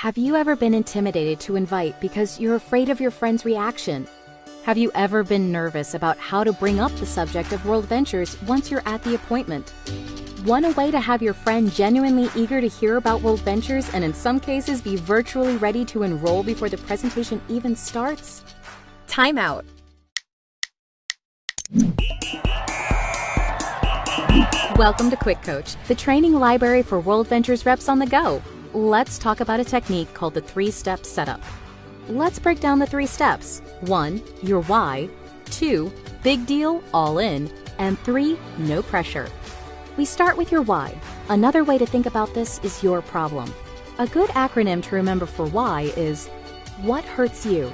Have you ever been intimidated to invite because you're afraid of your friend's reaction? Have you ever been nervous about how to bring up the subject of WordVentures once you're at the appointment? Want a way to have your friend genuinely eager to hear about WordVentures and in some cases be virtually ready to enroll before the presentation even starts? Time out. Welcome to Quick Coach, the training library for WordVentures reps on the go. Let's talk about a technique called the 3-step setup. Let's break down the 3 steps. 1. Your why. 2. Big deal, all in. And 3. No pressure. We start with your why. Another way to think about this is your problem. A good acronym to remember for why is, what hurts you?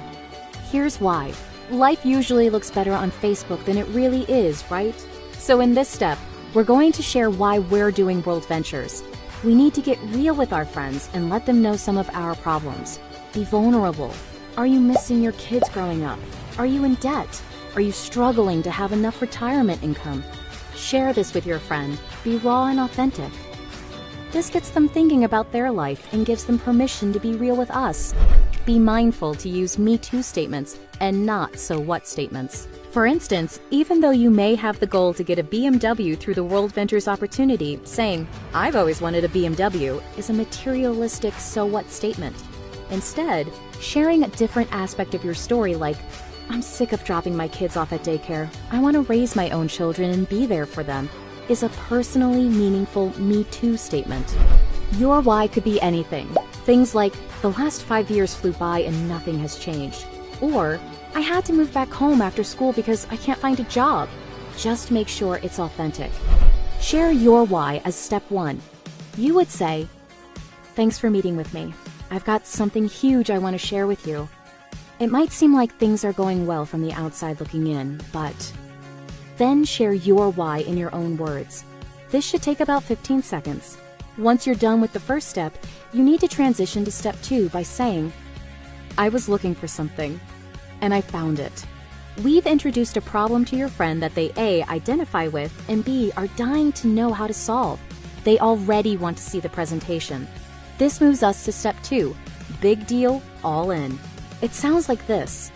Here's why. Life usually looks better on Facebook than it really is, right? So in this step, we're going to share why we're doing WordVentures. We need to get real with our friends and let them know some of our problems. Be vulnerable. Are you missing your kids growing up? Are you in debt? Are you struggling to have enough retirement income? Share this with your friend. Be raw and authentic. This gets them thinking about their life and gives them permission to be real with us. Be mindful to use Me Too statements and not so what statements. For instance, even though you may have the goal to get a BMW through the WordVentures opportunity, saying, "I've always wanted a BMW," is a materialistic so what statement. Instead, sharing a different aspect of your story like, "I'm sick of dropping my kids off at daycare. I want to raise my own children and be there for them," is a personally meaningful Me Too statement. Your why could be anything. Things like, "The last 5 years flew by and nothing has changed." Or, "I had to move back home after school because I can't find a job." Just make sure it's authentic. Share your why as step 1. You would say, "Thanks for meeting with me. I've got something huge I want to share with you." It might seem like things are going well from the outside looking in, but then share your why in your own words. This should take about 15 seconds. Once you're done with the first step, you need to transition to step 2 by saying, "I was looking for something, and I found it." We've introduced a problem to your friend that they A, identify with, and B, are dying to know how to solve. They already want to see the presentation. This moves us to step 2, big deal, all in. It sounds like this.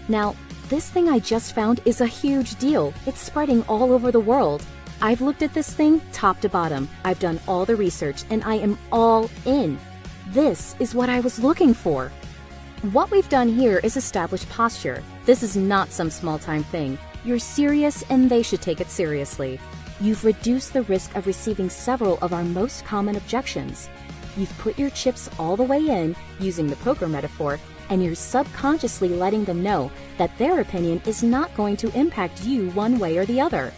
"Now, this thing I just found is a huge deal. It's spreading all over the world. I've looked at this thing top to bottom. I've done all the research, and I am all in. This is what I was looking for." What we've done here is establish posture. This is not some small-time thing. You're serious and they should take it seriously. You've reduced the risk of receiving several of our most common objections. You've put your chips all the way in, using the poker metaphor, and you're subconsciously letting them know that their opinion is not going to impact you one way or the other.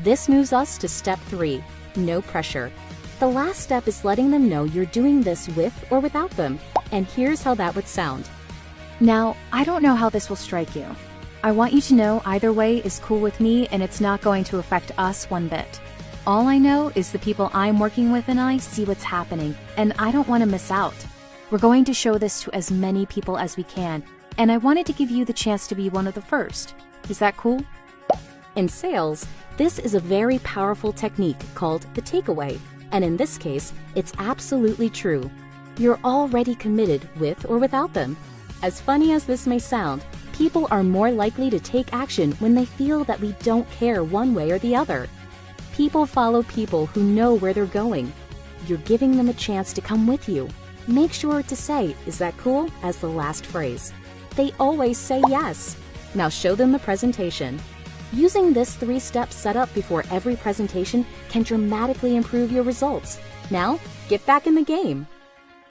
This moves us to step 3, no pressure. The last step is letting them know you're doing this with or without them, and here's how that would sound. "Now, I don't know how this will strike you. I want you to know either way is cool with me and it's not going to affect us one bit. All I know is the people I'm working with and I see what's happening, and I don't want to miss out. We're going to show this to as many people as we can, and I wanted to give you the chance to be one of the first. Is that cool?" In sales, this is a very powerful technique called the takeaway, and in this case, it's absolutely true. You're already committed with or without them. As funny as this may sound, people are more likely to take action when they feel that we don't care one way or the other. People follow people who know where they're going. You're giving them a chance to come with you. Make sure to say, "Is that cool?" as the last phrase. They always say yes. Now show them the presentation. Using this 3-step setup before every presentation can dramatically improve your results. Now, get back in the game.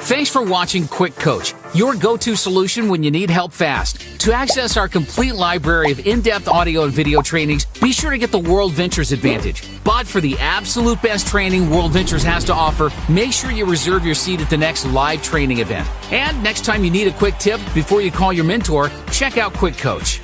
Thanks for watching Quick Coach, your go-to solution when you need help fast. To access our complete library of in-depth audio and video trainings, be sure to get the WordVentures Advantage. But for the absolute best training WordVentures has to offer, make sure you reserve your seat at the next live training event. And next time you need a quick tip before you call your mentor, check out Quick Coach.